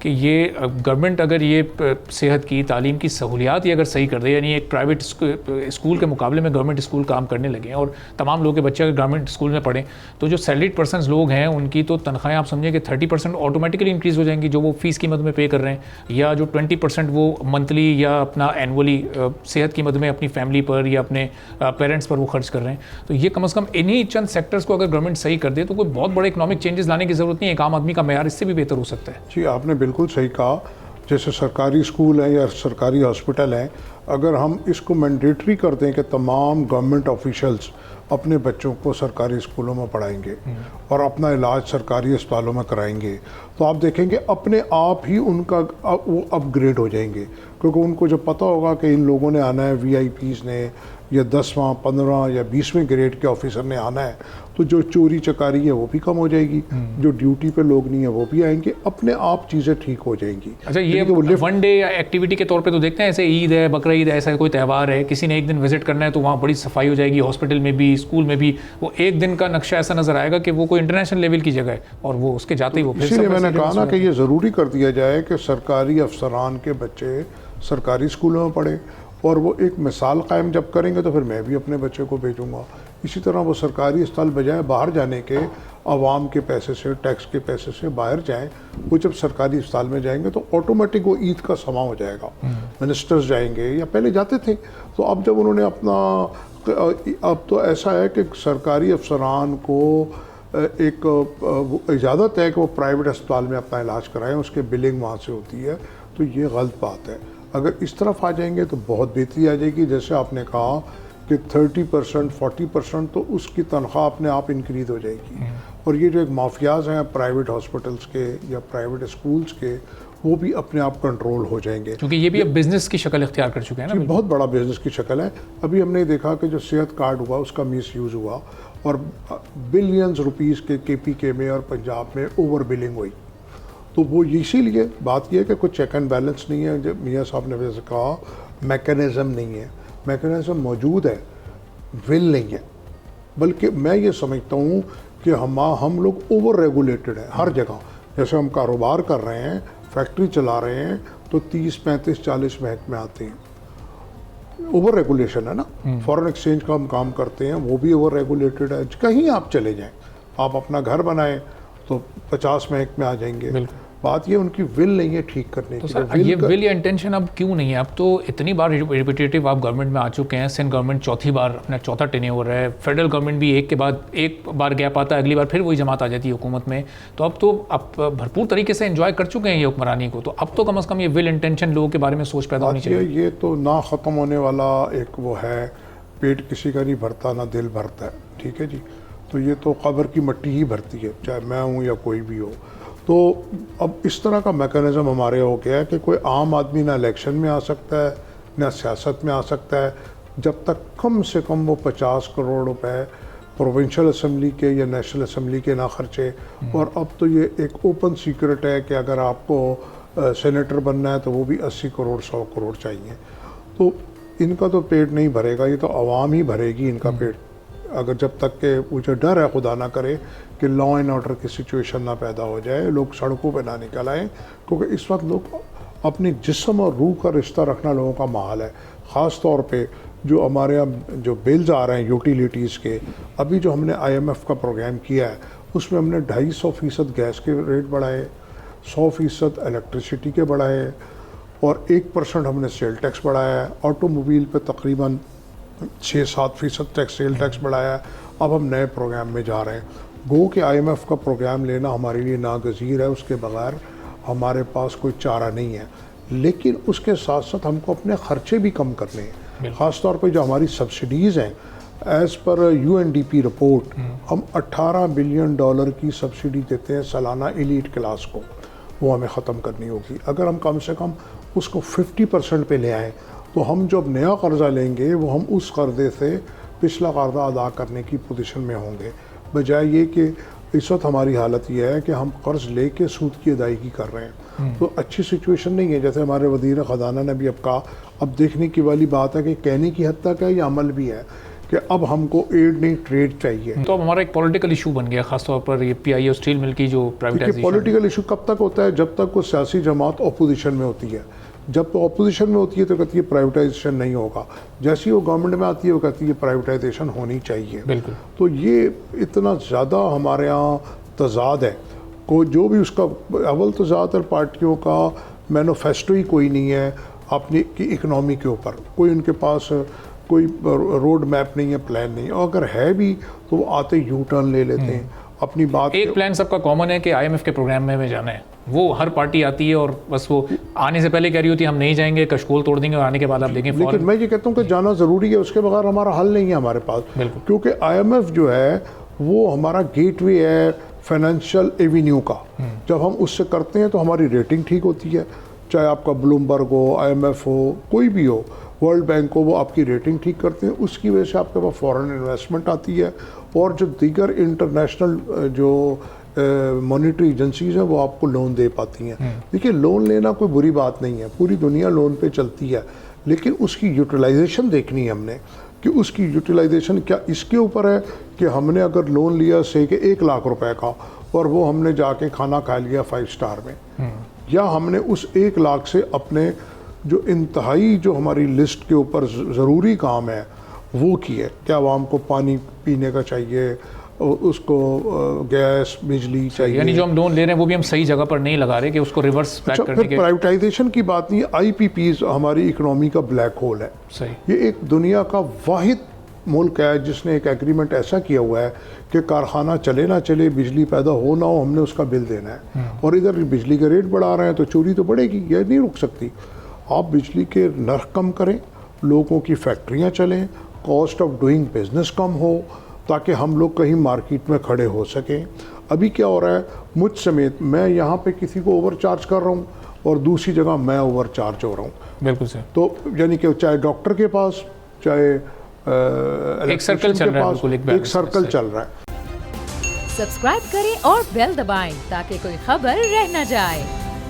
कि ये गवर्नमेंट अगर ये सेहत की तालीम की सहूलियात ही अगर सही कर दे, यानी एक प्राइवेट स्कूल के मुकाबले में गवर्नमेंट स्कूल काम करने लगे हैं और तमाम लोगों के बच्चे अगर गवर्नमेंट स्कूल में पढ़ें, तो जो सैलरीड पर्सनस लोग हैं उनकी तो तनख्वाहें आप समझें कि 30% ऑटोमेटिकली इंक्रीज़ हो जाएंगी, जो वो फीस की मद में पे कर रहे हैं, या जो 20% वो मंथली या अपना एनुअली सेहत की मद में अपनी फैमिली पर या अपने पेरेंट्स पर वो खर्च कर रहे हैं। तो ये कम से कम इन्हीं चंद सेक्टर्स को अगर गवर्नमेंट सही कर दे तो कोई बहुत बड़े इकोनॉमिक चेंजेस लाने की ज़रूरत नहीं है, एक आम आदमी का मेयार इससे भी बेहतर हो सकता है। जी, आपने बिल्कुल सही कहा। जैसे सरकारी स्कूल हैं या सरकारी हॉस्पिटल हैं, अगर हम इसको मैंडेटरी कर दें कि तमाम गवर्नमेंट ऑफिशियल्स अपने बच्चों को सरकारी स्कूलों में पढ़ाएंगे और अपना इलाज सरकारी अस्पतालों में कराएंगे, तो आप देखेंगे अपने आप ही उनका वो अपग्रेड हो जाएंगे, क्योंकि उनको जब पता होगा कि इन लोगों ने आना है, वीआईपीज़ ने, या 10वां 15 या 20वें ग्रेड के ऑफिसर ने आना है, तो जो चोरी चकारी है वो भी कम हो जाएगी, जो ड्यूटी पे लोग नहीं है वो भी आएंगे, अपने आप चीज़ें ठीक हो जाएंगी। अच्छा, ये वन डे या एक्टिविटी के तौर पे तो देखते हैं, ऐसे ईद है, बकरा ईद है, ऐसा कोई त्यौहार है, किसी ने एक दिन विजिट करना है तो वहाँ बड़ी सफाई हो जाएगी, हॉस्पिटल में भी, स्कूल में भी, वो एक दिन का नक्शा ऐसा नजर आएगा कि वो कोई इंटरनेशनल लेवल की जगह है और वो उसके जाते ही वो फिर। इसीलिए मैंने कहा ना कि ये ज़रूरी कर दिया जाए कि सरकारी अफसरान के बच्चे सरकारी स्कूलों में पढ़े, और वो एक मिसाल कायम जब करेंगे तो फिर मैं भी अपने बच्चे को भेजूँगा। इसी तरह वो सरकारी अस्पताल बजाय बाहर जाने के, आवाम के पैसे से, टैक्स के पैसे से बाहर जाएं, वो जब सरकारी अस्पताल में जाएंगे तो ऑटोमेटिक वो ईद का समा हो जाएगा। मिनिस्टर्स जाएंगे, या पहले जाते थे, तो अब जब उन्होंने अपना, अब तो ऐसा है कि सरकारी अफसरान को एक इजाज़त है कि वो प्राइवेट अस्पताल में अपना इलाज कराएं, उसके बिलिंग वहाँ से होती है, तो ये गलत बात है। अगर इस तरफ आ जाएंगे तो बहुत बेहतरी आ जाएगी। जैसे आपने कहा कि 30% 40% तो उसकी तनख्वाह अपने आप इंक्रीज हो जाएगी, और ये जो एक माफियाज हैं प्राइवेट हॉस्पिटल्स के या प्राइवेट स्कूल्स के, वो भी अपने आप कंट्रोल हो जाएंगे, क्योंकि ये भी अब बिजनेस की शक्ल इख्तियार कर चुके हैं ना। बहुत बड़ा बिजनेस की शक्ल है। अभी हमने देखा कि जो सेहत कार्ड हुआ उसका मिसयूज़ हुआ और बिलियंस रुपीज़ के KPK में और पंजाब में ओवर बिलिंग हुई। तो वो इसीलिए बात यह है कि कुछ चेक एंड बैलेंस नहीं है, जब मियाँ साहब ने वैसे कहा मैकेनिज़्म नहीं है। मैकेनिज़्म मौजूद है, विल नहीं है। बल्कि मैं ये समझता हूँ कि हम लोग ओवर रेगुलेटेड हैं हर जगह। जैसे हम कारोबार कर रहे हैं, फैक्ट्री चला रहे हैं, तो 30 35 40 महकमे आते हैं। ओवर रेगुलेशन है ना। फॉरेन एक्सचेंज का हम काम करते हैं, वो भी ओवर रेगुलेटेड है। कहीं आप चले जाएं, आप अपना घर बनाएं तो 50 महकमे आ जाएंगे। बात ये उनकी विल नहीं है ठीक करने तो की। सर ये विल या इंटेंशन अब क्यों नहीं है? अब तो इतनी बार रिपीटेटिव आप गवर्नमेंट में आ चुके हैं, सेंट्रल गवर्नमेंट चौथी बार अपना चौथा टेन्योर है, फेडरल गवर्नमेंट भी एक के बाद एक बार गैप आता है, अगली बार फिर वही जमात आ जाती है हुकूमत में। तो अब तो आप भरपूर तरीके से एंजॉय कर चुके हैं ये हुक्मरानी को, तो अब तो कम से कम ये विल इंटेंशन लोगों के बारे में सोच पैदा होनी चाहिए। ये तो ना ख़त्म होने वाला एक वो है, पेट किसी का नहीं भरता ना दिल भरता है, ठीक है जी। तो ये तो कब्र की मिट्टी ही भरती है, चाहे मैं हूँ या कोई भी हो। तो अब इस तरह का मैकेनिज़्म हमारे हो गया है कि कोई आम आदमी ना इलेक्शन में आ सकता है ना सियासत में आ सकता है जब तक कम से कम वो 50 करोड़ रुपए प्रोविंशियल असम्बली के या नेशनल असम्बली के ना खर्चे। और अब तो ये एक ओपन सीक्रेट है कि अगर आपको सेनेटर बनना है तो वो भी 80 करोड़ 100 करोड़ चाहिए। तो इनका तो पेट नहीं भरेगा, ये तो आवाम ही भरेगी इनका पेट। अगर जब तक के मुझे डर है खुदा ना करे कि लॉ एंड ऑर्डर की सिचुएशन ना पैदा हो जाए, लोग सड़कों पे ना निकल आएँ, क्योंकि इस वक्त लोग अपने जिस्म और रूह का रिश्ता रखना लोगों का माहौल है। ख़ास तौर पे जो हमारे यहाँ जो बिल्स आ रहे हैं यूटिलिटीज़ के, अभी जो हमने IMF का प्रोग्राम किया है उसमें हमने 250% गैस के रेट बढ़ाए, 100% इलेक्ट्रिसिटी के बढ़ाए, और 1% हमने सेल टैक्स बढ़ाया है। ऑटोमोबाइल पे तकरीबन 6-7% टैक्स, सेल टैक्स बढ़ाया है। अब हम नए प्रोग्राम में जा रहे हैं। गो के IMF का प्रोग्राम लेना हमारे लिए नागज़ीर है, उसके बगैर हमारे पास कोई चारा नहीं है। लेकिन उसके साथ साथ हमको अपने ख़र्चे भी कम करने हैं। ख़ास तौर पे जो हमारी सब्सिडीज़ हैं, एज़ पर UNDP रिपोर्ट, हम $18 बिलियन की सब्सिडी देते हैं सालाना एलीट क्लास को, वो हमें ख़त्म करनी होगी। अगर हम कम से कम उसको 50% पे ले आएँ तो हम जो अब नया कर्ज़ा लेंगे वो हम उस कर्ज़े से पिछला कर्ज़ा अदा करने की पोजीशन में होंगे, बजाय ये कि इस वक्त हमारी हालत ये है कि हम कर्ज़ लेके सूद की अदायगी कर रहे हैं। तो अच्छी सिचुएशन नहीं है। जैसे हमारे वज़ीर ख़ज़ाना ने भी अब कहा, अब देखने की वाली बात है कि कहने की हद तक है या अमल भी है कि अब हमको एड नहीं ट्रेड चाहिए। तो अब हमारा एक पॉलिटिकल इशू बन गया, खासतौर पर ये पीआईए और स्टील मिल की जो प्राइवेटाइजेशन। पॉलिटिकल इशू कब तक होता है? जब तक वो सियासी जमात अपोजिशन में होती है। जब तो अपोजिशन में होती है तो कहती है प्राइवेटाइजेशन नहीं होगा, जैसे ही वो गवर्नमेंट में आती है वो कहती है प्राइवेटाइजेशन होनी चाहिए। बिल्कुल। तो ये इतना ज़्यादा हमारे यहाँ तजाद है, को जो भी उसका अव्वल तो ज़्यादातर पार्टियों का मैनिफेस्टो ही कोई नहीं है अपनी की इकनॉमी के ऊपर, कोई उनके पास कोई रोड मैप नहीं है, प्लान नहीं है, और अगर है भी तो वो आते यू टर्न ले लेते हैं अपनी बात। एक प्लान सबका कॉमन है कि आईएमएफ के प्रोग्राम में हमें जाना है, वो हर पार्टी आती है और बस वो आने से पहले कह रही होती है हम नहीं जाएंगे, कशकोल तोड़ देंगे, और आने के बाद आप देखें। लेकिन मैं ये कहता हूँ कि जाना ज़रूरी है, उसके बगैर हमारा हल नहीं है हमारे पास, क्योंकि आईएमएफ जो है वो हमारा गेटवे है फाइनेंशियल एवेन्यू का। जब हम उससे करते हैं तो हमारी रेटिंग ठीक होती है, चाहे आपका ब्लूमबर्ग हो, आईएमएफ हो, कोई भी हो, वर्ल्ड बैंक हो, वो आपकी रेटिंग ठीक करते हैं। उसकी वजह से आपके पास फॉरेन इन्वेस्टमेंट आती है, और जो दीगर इंटरनेशनल जो मॉनिटरी एजेंसीज हैं वो आपको लोन दे पाती हैं। देखिए, लोन लेना कोई बुरी बात नहीं है, पूरी दुनिया लोन पे चलती है, लेकिन उसकी यूटिलाइजेशन देखनी है हमने कि उसकी यूटिलाइजेशन क्या इसके ऊपर है कि हमने अगर लोन लिया से कि 1 लाख रुपए का और वो हमने जाके खाना खा लिया 5 स्टार में, या हमने उस 1 लाख से अपने जो इंतहाई जो हमारी लिस्ट के ऊपर ज़रूरी काम है वो किए। क्या आवाम को पानी पीने का चाहिए, उसको गैस बिजली चाहिए, यानी जो हम लोन ले रहे हैं वो भी हम सही जगह पर नहीं लगा रहे कि उसको रिवर्स बैक करने के। प्राइवेटाइजेशन की बात नहीं, आईपीपीज हमारी इकोनॉमी का ब्लैक होल है। सही। ये एक दुनिया का वाहिद मुल्क है जिसने एक एग्रीमेंट ऐसा किया हुआ है कि कारखाना चले ना चले, बिजली पैदा हो ना हो, हमने उसका बिल देना है। और इधर बिजली के रेट बढ़ा रहे हैं तो चोरी तो बढ़ेगी, यह नहीं रुक सकती। आप बिजली के नर्ख कम करें, लोगों की फैक्ट्रियाँ चलें, कॉस्ट ऑफ डूइंग बिजनेस कम हो, ताकि हम लोग कहीं मार्केट में खड़े हो सकें। अभी क्या हो रहा है, मुझ समेत मैं यहाँ पे किसी को ओवर चार्ज कर रहा हूँ और दूसरी जगह मैं ओवर चार्ज हो रहा हूँ। बिल्कुल सही। तो यानी कि चाहे डॉक्टर के पास, चाहे एक सर्कल चल रहा है, एक सर्कल चल रहा है। सब्सक्राइब करें और बेल दबाएं ताकि कोई खबर रह न जाए।